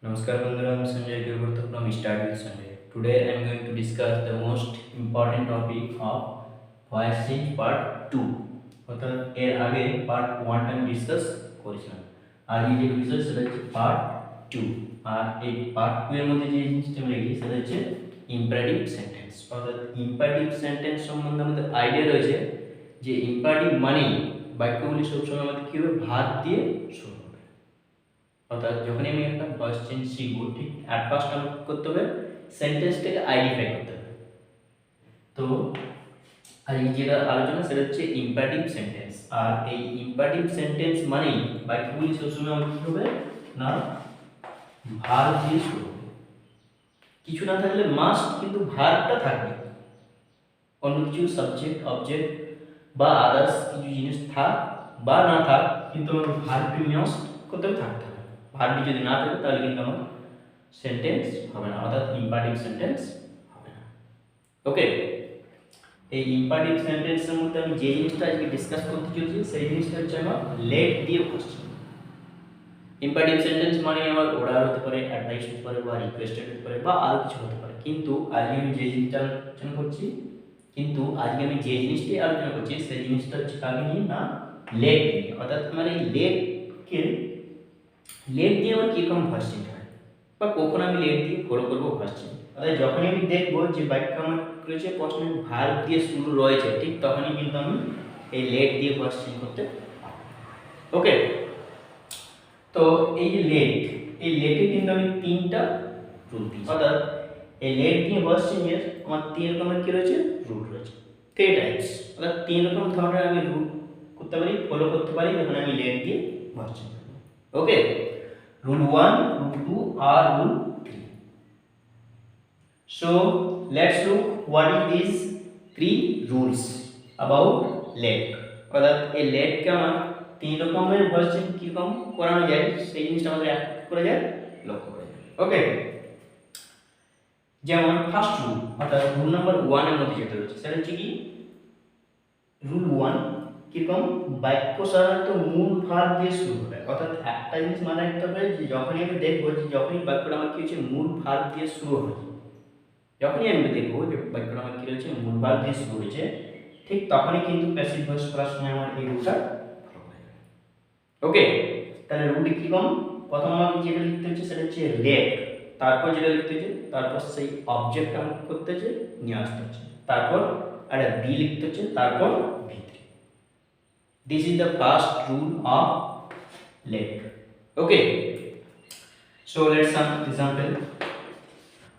Namaskar Bandhura, I am Sanjay Gilberto from Start with Sanjay. Today I am going to discuss the most important topic of voice change part 2. অর্থাৎ এর আগে part 1 আমি discuss করেছিলাম। আর এই যে বিষয় সেটা হচ্ছে পার্ট 2। আর এই পার্ট 2 এর মধ্যে যে জিনিসটা আমি লিখি সেটা হচ্ছে ইম্পারেটিভ সেন্টেন্স। অর্থাৎ ইম্পারেটিভ সেন্টেন্স সম্বন্ধে আমাদের আইডিয়া রয়েছে যে ইম্পারেটিভ মানে বাক্যগুলি সবসময় আমাদের কী হবে ভার্ব দিয়ে শুরু হবে। অর্থাৎ যখনই আমি একটা ভয়েস চেঞ্জ শিখবো ঠিক অ্যাট ফার্স্ট আমাকে করতে হবে সেন্টেন্সটাকে আইডেন্টিফাই করতে হবে। তো আর এই যেটা আলোচনা সেটা হচ্ছে ইম্পারেটিভ সেন্টেন্স। আর এই ইম্পারেটিভ সেন্টেন্স মানেই বাক্যগুলি সবসময় আমাকে কী হবে না ভার্ব দিয়ে শুরু হবে। কিছু না থাকলে মাস্ট কিন্তু ভার্বটা থাকবে, অন্য কিছু সাবজেক্ট অবজেক্ট বা আদার্স কিছু জিনিস থাক বা না থাক কিন্তু আমাকে ভার্বটি মাস্ট করতে থাকতে হবে। ভার্বটি যদি না থাকে তাহলে কিন্তু আমার সেন্টেন্স হবে না, অর্থাৎ ইম্পারেটিভ সেন্টেন্স হবে না। ওকে, এই ইম্পারেটিভ সেন্টেন্সের মধ্যে আমি যে জিনিসটা আজকে ডিসকাস করতে চলেছি সেই জিনিসটা হচ্ছে আমার লেট দিয়ে কোশ্চেন। ইম্পারেটিভ সেন্টেন্স মানে আমার অর্ডার হতে পারে, অ্যাডভাইস হতে পারে বা রিকোয়েস্টেড হতে পারে বা আরও কিছু হতে পারে। কিন্তু আজকে আমি যে জিনিসটা আলোচনা করছি সেই জিনিসটা হচ্ছে কাকে নিয়ে না লেট নিয়ে। অর্থাৎ আমার এই লেট দিয়ে আমার কীরকম ভয়েস চেঞ্জ হয় বা কখন আমি লেট দিয়ে ফলো করবো ভয়েস চেঞ্জ। অর্থাৎ যখনই আমি দেখবো যে বাক্য আমার রয়েছে প্রশ্নের ভার্ব দিয়ে শুরু রয়েছে ঠিক তখনই কিন্তু আমি এই লেট দিয়ে ভয়েস চেঞ্জ করতে পারবো। ওকে, তো এই যে এই লেটে কিন্তু আমি তিনটা রুল দিই। অর্থাৎ এই লেট দিয়ে ভয়েস চেঞ্জের আমার তিন রকমের কী রয়েছে রুল রয়েছে, 3 টাইপস। অর্থাৎ 3 রকম ধরনের আমি রুল করতে পারি, ফলো করতে পারি যখন আমি লেট দিয়ে ভয়েস চেঞ্জ করব। ওকে, রুল 1, রুল 2 আর rule 3। So let's look what is these 3 rules about let। অর্থাৎ এই লেটকে আমার 3 রকমের ভয়েস চেঞ্জ কীরকম করানো যায় সেই জিনিসটা আমাদের এক করে যায় লক্ষ্য করা যায়। ওকে, যেমন ফার্স্ট রুল অর্থাৎ রুল নাম্বার 1 এর মধ্যে যেটা রয়েছে সেটা হচ্ছে কি রুল 1 কিরকম বাক্য সাধারণত মূল ভার্ব দিয়ে শুরু হবে। অর্থাৎ একটা জিনিস মনে রাখতে হবে যে যখনই আমি দেখবো যে যখনই বাক্যটা আমার কি হচ্ছে মূল ভার্ব দিয়ে শুরু হয়েছে, যখনই আমি দেখবো যে বাক্যটা আমার কি রয়েছে মূল ভার্ব দিয়ে শুরু হয়েছে ঠিক তখনই কিন্তু প্যাসিভ ভয়েস করার সময় আমার এই রুলটা ফলো করা যাবে। ওকে, তাহলে রুলটি কিরকম প্রথম আমাকে যেটা লিখতে হচ্ছে সেটা হচ্ছে লেট, তারপর যেটা লিখতে হচ্ছে তারপর সেই অবজেক্ট আমাকে করতে হচ্ছে নিয়ে আসতে হচ্ছে, তারপর একটা বি লিখতে হচ্ছে, তারপর V3। This is the first rule of let. Okay, so let's some example.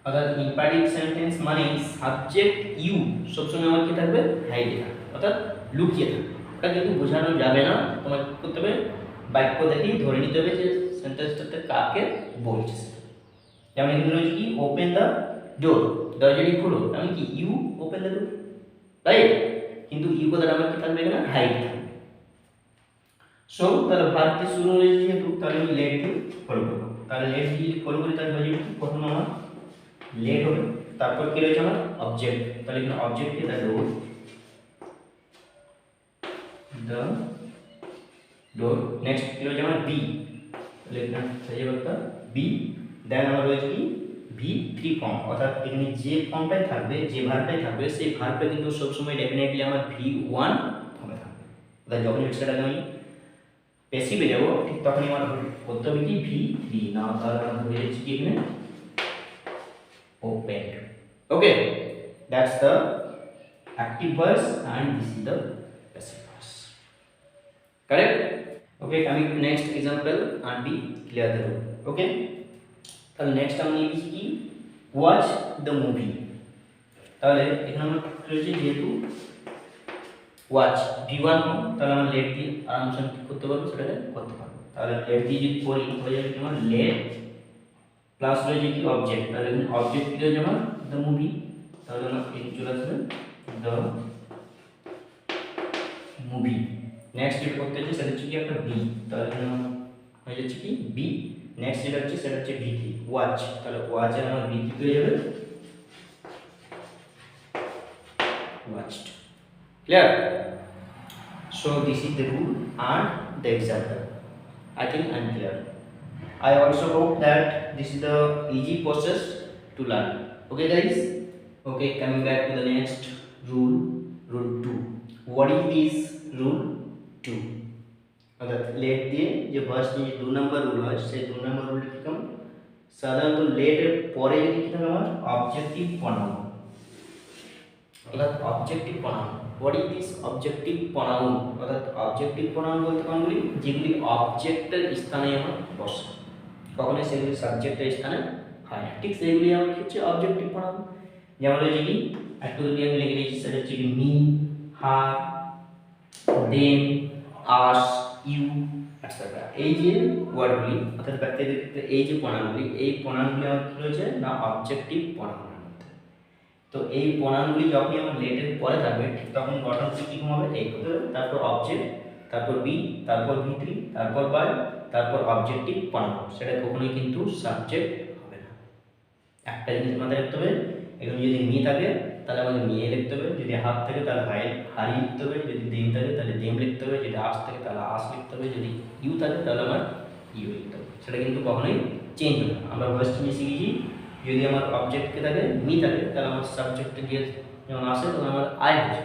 অর্থাৎ ইম্পারেটিভ সেন্টেন্স মানে সাবজেক্ট ইউ সবসময় আমার কি থাকবে হাইডে থাকবে, অর্থাৎ লুকিয়ে থাকবে। ওটা কিন্তু বোঝানো যাবে না, তোমাকে করতে হবে বাক্য দেখেই ধরে নিতে হবে যে সেন্টেন্সটাতে কাকে বলছে। যেমন এখানে রয়েছে কি ওপেন দ্য ডোর, দরজাটি খুলো, আমি কি you open the door, right? কিন্তু ইউ কথাটা আমার কি থাকবে এখানে হাইড থাকবে। সো তাহলে ভার্ব দিয়ে শুরু হয়েছে যেহেতু তাহলে আমি লেট দিয়ে ফলো করবো। তাহলে লেট দিয়ে ফলো করি তাহলে হয়ে যাবে প্রথম আমার লেট হবে, তারপর কি রয়েছে আমার অবজেক্ট, তাহলে এখানে অবজেক্ট কি তাহলে ডোর, দ্য ডোর। নেক্সট কি রয়েছে আমার বি, তাহলে এখানে হয়ে যাবে একটা বি। দেন আমার রয়েছে কি V3 ফর্ম, অর্থাৎ এখানে যে ফর্মটাই থাকবে যে ভার্বটাই থাকবে সেই ভার্বটা কিন্তু সবসময় ডেফিনেটলি আমার V1 ফর্মে থাকবে। অর্থাৎ যখন সেটাকে আমি প্যাসিভে যাব ঠিক তখনই আমার করতে হবে কি V3, না তাহলে আমার হয়ে যাচ্ছে কি এখানে open. Okay, that's the active voice and this is the passive voice, correct? Okay, coming to next example and be clear the rule. Okay, তাহলে নেক্সট আমি লিখছি কি ওয়াচ দ্য মুভি। তাহলে এখানে আমরা রয়েছে যেহেতু ওয়াচ V1 হোক তাহলে আমরা লেট দিয়ে আরামসে কি করতে পারবো সেটাকে করতে পারবো। তাহলে লেট দিয়ে যদি করি হয়ে যাবে তোমার লেট প্লাস রয়েছে কি অবজেক্ট, তাহলে এখানে অবজেক্ট কি রয়েছে আমার দ্য মুভি, তাহলে আমার এই চলে আসবে দ্য মুভি। নেক্সট যেটা করতে হচ্ছে সেটা হচ্ছে কি একটা বি, তাহলে এখানে আমার হয়ে যাচ্ছে কি বি। নেক্সট যেটা হচ্ছে সেটা হচ্ছে V3 ওয়াচ, তাহলে ওয়াচের আমার V3 হয়ে যাবে watched. Clear? So this is the rule and the example. I think I'm clear. I also hope that this is the easy process to learn. Okay, guys. Okay, coming back to the next rule, rule 2. What is this rule 2? অর্থাৎ late দিয়ে যে verse নিয়ে 2 নম্বর rule হয় সেই 2 নম্বর রুলটি কি কেমন সাধারণত লেটের পরে যদি কি থাকে আমার অবজেক্টিভ প্রনাউন অর্থাৎ objective pronoun what is this objective pronoun অর্থাৎ অবজেক্টিভ প্রনাউন বলতে কোনগুলি যেগুলি অবজেক্টের স্থানে আমার বসে কখনোই সেগুলি সাবজেক্টের স্থানে হয় না ঠিক সেগুলি আমার কি হচ্ছে অবজেক্টিভ প্রনাউন যেমন হচ্ছে কি একটু যদি আমি লিখে দিয়েছি সেটা হচ্ছে কি me her them us you etcetera এই যে ওয়ার্ডগুলি অর্থাৎ ব্যক্তিদের ক্ষেত্রে এই যে প্রনাউনগুলি এই প্রনাউনগুলি আমার কি রয়েছে না অবজেক্টিভ প্রনাউনের মধ্যে তো এই প্রনাউনগুলি যখনই আমার লেটের পরে থাকবে ঠিক তখন গঠনটি কী হবে এই হতে হবে তারপর অবজেক্ট তারপর বি তারপর ভি3 তারপর বাই তারপর অবজেক্টিভ প্রনাউন সেটা কখনোই কিন্তু সাবজেক্ট হবে না একটা জিনিস মাথায় রাখতে হবে এখানে যদি মি থাকে তাহলে আমাদের নিয়ে লিখতে হবে যদি হাত থাকে তাহলে হারি লিখতে হবে যদি দেম থাকে তাহলে দেম লিখতে হবে যদি আস থাকে তাহলে আস লিখতে হবে যদি ইউ থাকে তাহলে আমার ইউ লিখতে হবে সেটা কিন্তু কখনোই চেঞ্জ হবে না আমরা ভয়েস চেঞ্জে শিখেছি যদি আমার অবজেক্টকে থাকে মি থাকে তাহলে আমার সাবজেক্টে গিয়ে যেমন আসে তখন আমার আই হয়েছে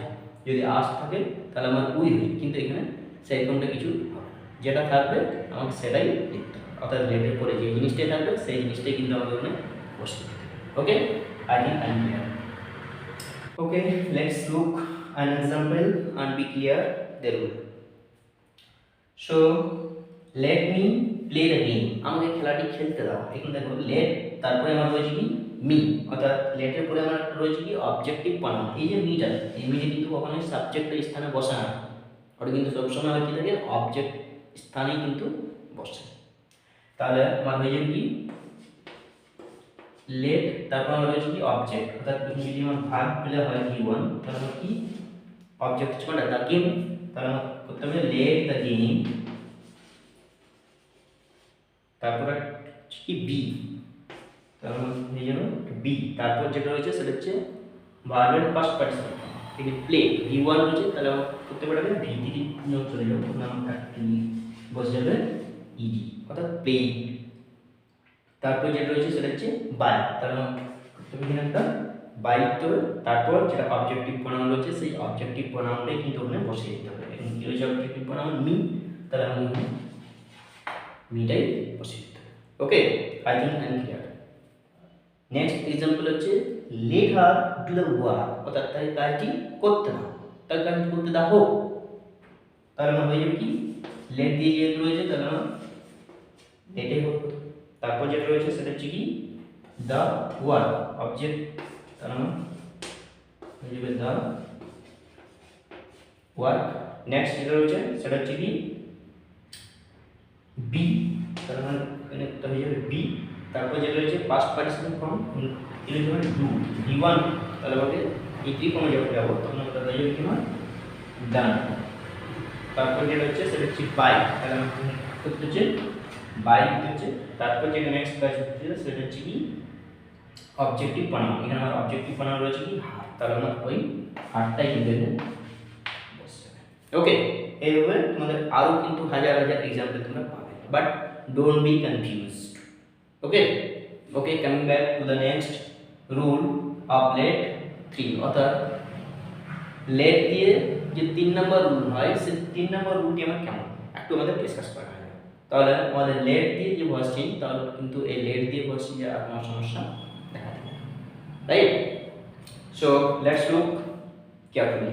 যদি আস থাকে তাহলে আমার উই হয়েছে কিন্তু এখানে সেরকমটা কিছু হবে যেটা থাকবে আমাকে সেটাই লিখতে হবে অর্থাৎ লেটের পরে যে জিনিসটাই থাকবে সেই জিনিসটাই কিন্তু আমাদের ওখানে বসতে হবে ওকে I think I'm clear. Okay, let's look an example and be clear the rule. So let me play the game. আমাকে খেলাটি খেলতে দাও এখানে দেখো লেট তারপরে আমার রয়েছে কি মি অর্থাৎ লেটের পরে আমার রয়েছে কি অবজেক্টিভ প্রনাউন এই যে মিটা এই মিটা কিন্তু কখনোই সাবজেক্টের স্থানে বসে না ওটা কিন্তু সবসময় কি থাকে অবজেক্ট স্থানেই কিন্তু বসে তাহলে আমার হয়ে যাবে কি লেট তারপর আমরা রয়েছে কি অবজেক্ট অর্থাৎ যদি আমার ভার্ব পেলে হয় v1 তাহলে আমার কি অবজেক্ট হচ্ছে কোনটা দ্য গেম তাহলে আমার করতে হবে লেট দ্য গেম তারপর কি বি তাহলে আমার হয়ে যাবে বি তারপর যেটা রয়েছে সেটা হচ্ছে ভার্বের পাস্ট পার্টিসিপল ঠিক আছে প্লে v1 রয়েছে তাহলে আমার করতে পারবে v3 নিয়ে চলে যাবে তখন আমার বসে যাবে ইডি অর্থাৎ প্লে তারপর যেটা রয়েছে সেটা হচ্ছে বাই তাহলে তুমি একটা বাই লিখতে হবে তারপর যেটা অবজেক্টিভ প্রনাউন রয়েছে সেই অবজেক্টিভ প্রনাউনটাই কিন্তু ওখানে বসিয়ে দিতে হবে এখন কি রয়েছে অবজেক্টিভ প্রনাউন মি তাহলে আমি মিটাই বসিয়ে দিতে হবে okay I think I am clear next example হচ্ছে let her do the work অর্থাৎ তাই কাজটি করতে দাও তাই কাজটি করতে দাও তাহলে আমার হয়ে যাবে কি লেট দিয়ে যেহেতু রয়েছে তাহলে আমার লেটে হোক তারপর যেটা রয়েছে সেটা হচ্ছে কি দ্য ওয়ার্ক অবজেক্ট তার নাম হয়ে যাবে দ্য ওয়ার্ক নেক্সট যেটা রয়েছে সেটা হচ্ছে কি বি তার মানে এখানে হয়ে যাবে বি তারপর যেটা রয়েছে পাস্ট পার্টিসিপল ফর্ম এটা হচ্ছে ডু v1 তাহলে আমাকে e3 ফর্মে যাবো তখন আমরা হয়ে যাবে কি না ডান তারপর যেটা হচ্ছে সেটা হচ্ছে বাই তাহলে আমাকে করতে হচ্ছে বাই হচ্ছে তারপর যেটা নেক্সট কাজ হচ্ছে সেটা হচ্ছে কি অবজেক্টিভ প্রনাউন এখানে আমার অবজেক্টিভ প্রনাউন রয়েছে কি হার তাহলে আমরা ওই হারটাই কিন্তু ওকে এইভাবে তোমাদের আরো কিন্তু হাজার হাজার এক্সাম্পল তোমরা পাবে but don't be confused okay okay coming back to the next rule of let 3 অর্থাৎ লেট দিয়ে যে 3 নম্বর রুল হয় সেই 3 নম্বর রুলটি আমরা কেমন একটু আমাদের ডিসকাস করা হয় তাহলে আমাদের লেট দিয়ে যে ভয়েস চেঞ্জ তাহলে কিন্তু এই লেট দিয়ে ভয়েস চেঞ্জের আর কোনো সমস্যা দেখা দেবে right so let's look carefully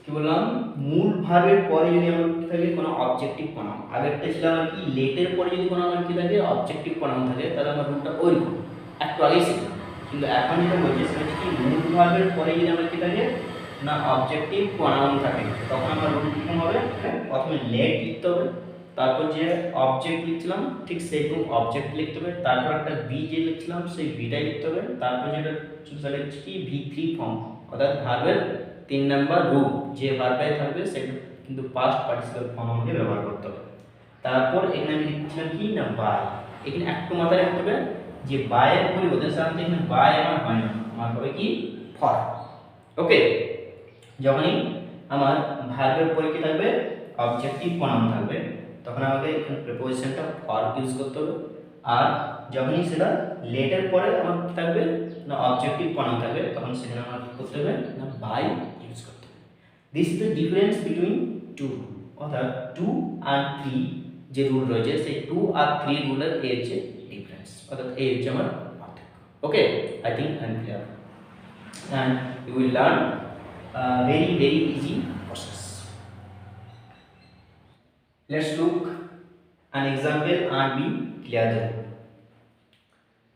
কি বললাম মূল ভার্বের পরে যদি আমার কি থাকে কোনো অবজেক্টিভ প্রনাউন আগেরটা ছিল আমার কি লেটের পরে যদি কোনো আমার কি থাকে অবজেক্টিভ প্রনাউন থাকে তাহলে আমার রুলটা ওইরকম একটু আগেই শিখলাম কিন্তু এখন যেটা বলছি সেটা কি মূল ভার্বের পরে যদি আমার কি থাকে না অবজেক্টিভ প্রনাউন থাকে তখন আমার রুল কিরকম হবে প্রথমে লেট লিখতে হবে তারপর যে অবজেক্ট লিখছিলাম ঠিক সেরকম অবজেক্ট লিখতে হবে তারপর একটা বি যে লিখছিলাম সেই বিটাই লিখতে হবে তারপর যেটা সেটা হচ্ছে কি v3 ফর্ম অর্থাৎ ভার্বের 3 নাম্বার রুল যে ভার্বটাই থাকবে সেটা কিন্তু পাস্ট পার্টিসিপল ফর্ম আমাকে ব্যবহার করতে হবে তারপর এখানে আমি লিখছিলাম কি না বাই এখানে একটু মাথায় রাখতে হবে যে বাইয়ের পরিবর্তে সাধারণত এখানে বাই আমার হয় না আমার হবে কি ফর ওকে যখনই আমার ভার্বের পরে কি থাকবে অবজেক্টিভ প্রনাউন থাকবে তখন আমাকে এখানে প্রিপোজিশনটা ফর ইউজ করতে হবে। আর যখনই সেটা লেটের পরে আমার কি থাকবে না অবজেক্টিভ প্রনাউন থাকবে তখন সেখানে আমার কি করতে হবে না বাই ইউজ করতে হবে। This is the difference between to rule, অর্থাৎ 2 আর 3 যে রুল রয়েছে সেই 2 আর 3 রুলের এই হচ্ছে ডিফারেন্স, অর্থাৎ এই হচ্ছে আমার পার্থক্য। Okay, I think I am clear and you will learn very easy process. Let's look an example and be clear there.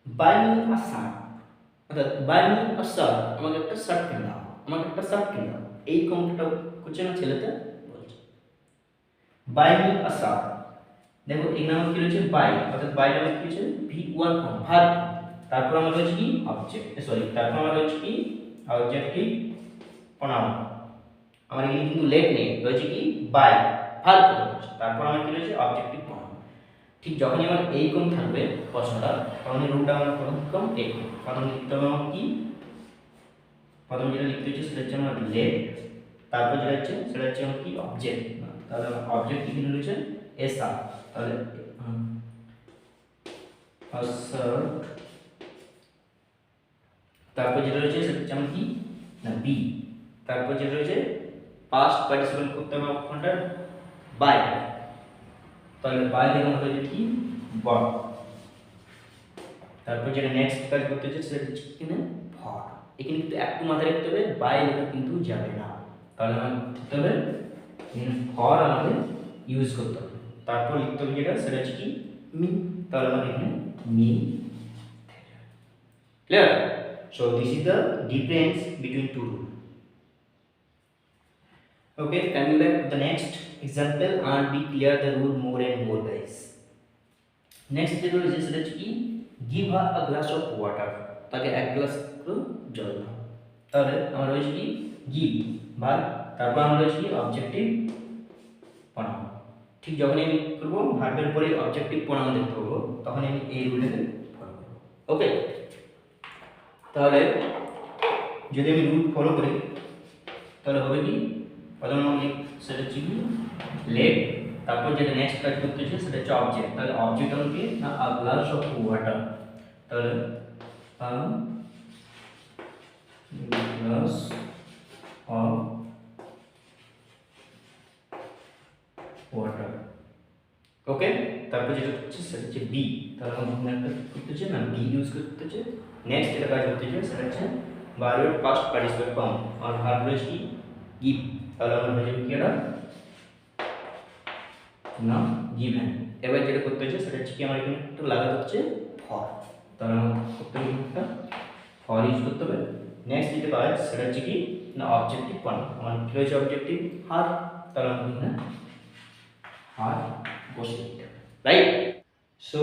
Buy me a shirt, অর্থাৎ buy me a shirt, আমাকে একটা শার্ট কিনে দাও, আমাকে একটা শার্ট কিনে দাও, এই কমটা করছে না ছেলেটা বলছে buy me a shirt। দেখো এই নাম কি রয়েছে বাই, অর্থাৎ বাই নামে কি রয়েছে V1 ফর্ম ভার্ব, তারপর আমরা রয়েছে কি অবজেক্ট তারপর আমরা রয়েছে কি অবজেক্টিভ প্রনাউন, আমার এখানে কিন্তু লেট নেই, রয়েছে কি বাই ভার্ব রয়েছে, তারপর আমার কি রয়েছে অবজেক্টিভ প্রনাউন। ঠিক যখনই আমার এই কোন থাকবে প্রশ্নটা তখন এই রুলটা আমরা প্রথম কম এই প্রথম লিখতে হবে আমার কি প্রথম যেটা লিখতে হচ্ছে সেটা হচ্ছে আমার লেট, তারপর যেটা হচ্ছে সেটা হচ্ছে আমার কি অবজেক্ট, তাহলে আমার অবজেক্ট এখানে রয়েছে এস আর, তাহলে তারপর যেটা রয়েছে সেটা হচ্ছে আমার কি না বি, তারপর যেটা রয়েছে পাস্ট পার্টিসিপেল করতে হবে কোনটা বাই, তাহলে বাই দিয়ে আমরা হয়ে কি বট, তারপর যেটা নেক্সট কাজ করতে হচ্ছে সেটা হচ্ছে কিনা ফর। এখানে কিন্তু একটু মাথায় রাখতে হবে বাই লেখা কিন্তু যাবে না, তাহলে আমাকে লিখতে হবে ফর আমাদের ইউজ করতে হবে, তারপর লিখতে হবে যেটা সেটা হচ্ছে কি মি, তাহলে আমাদের এখানে me. Clear? So this is the difference between two rules. Okay, coming back to the next example and be clear the rule more and more guys. Next the rule is that ki give her a glass of water, তাকে এক glass জল দাও, তাহলে আমরা রয়েছে কি give verb, তারপর আমরা রয়েছে কি অবজেক্টিভ প্রনাউন। ঠিক যখন আমি করব ভার্বের পরে অবজেক্টিভ প্রনাউন দেখতে পাবো তখন আমি এই রুলটাকে ফলো করব। ওকে, তাহলে যদি আমি রুল ফলো করি তাহলে হবে কি প্রথম আমি সেটা হচ্ছে কি লেট, তারপর যেটা নেক্সট কাজ করতে হচ্ছে সেটা হচ্ছে অবজেক্ট, তাহলে অবজেক্ট হলো কি না আ গ্লাস অফ ওয়াটার, তাহলে আ গ্লাস অফ ওয়াটার। ওকে, তারপর যেটা হচ্ছে সেটা হচ্ছে বি, তাহলে আমাদের একটা করতে হচ্ছে না বি ইউজ করতে হচ্ছে। নেক্সট যেটা কাজ করতে হচ্ছে সেটা হচ্ছে ভার্বের পাস্ট পার্টিসিপেল ফর্ম আর ভার্ব রয়েছে কি গিভ, তাহলে আমরা হয়ে যাবে কি এটা না গিভেন। এবার যেটা করতে হচ্ছে সেটা হচ্ছে কি আমার এখানে একটা লাগাতে হচ্ছে ফর, তাহলে আমরা করতে হবে একটা ফর ইউজ করতে হবে। নেক্সট যেটা কাজ সেটা হচ্ছে কি না অবজেক্টিভ প্রনাউন, আমার কি রয়েছে অবজেক্টিভ হার, তাহলে আমরা এখানে হার বসিয়ে দিতে হবে, right? So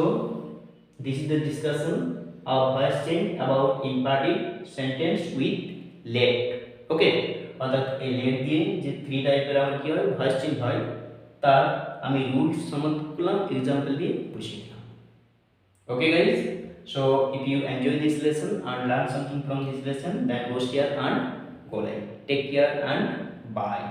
this is the discussion of voice change about imperative sentence with let. Okay, অর্থাৎ এই let দিয়ে যে 3 টাইপের আমার কি হয় ভয়েস চেঞ্জ হয় তার আমি রুলস সম্বন্ধে করলাম, এক্সাম্পল দিয়ে বুঝিয়ে দিলাম। Okay guys, so if you enjoy this lesson and learn something from this lesson then go share and go like. Take care and bye.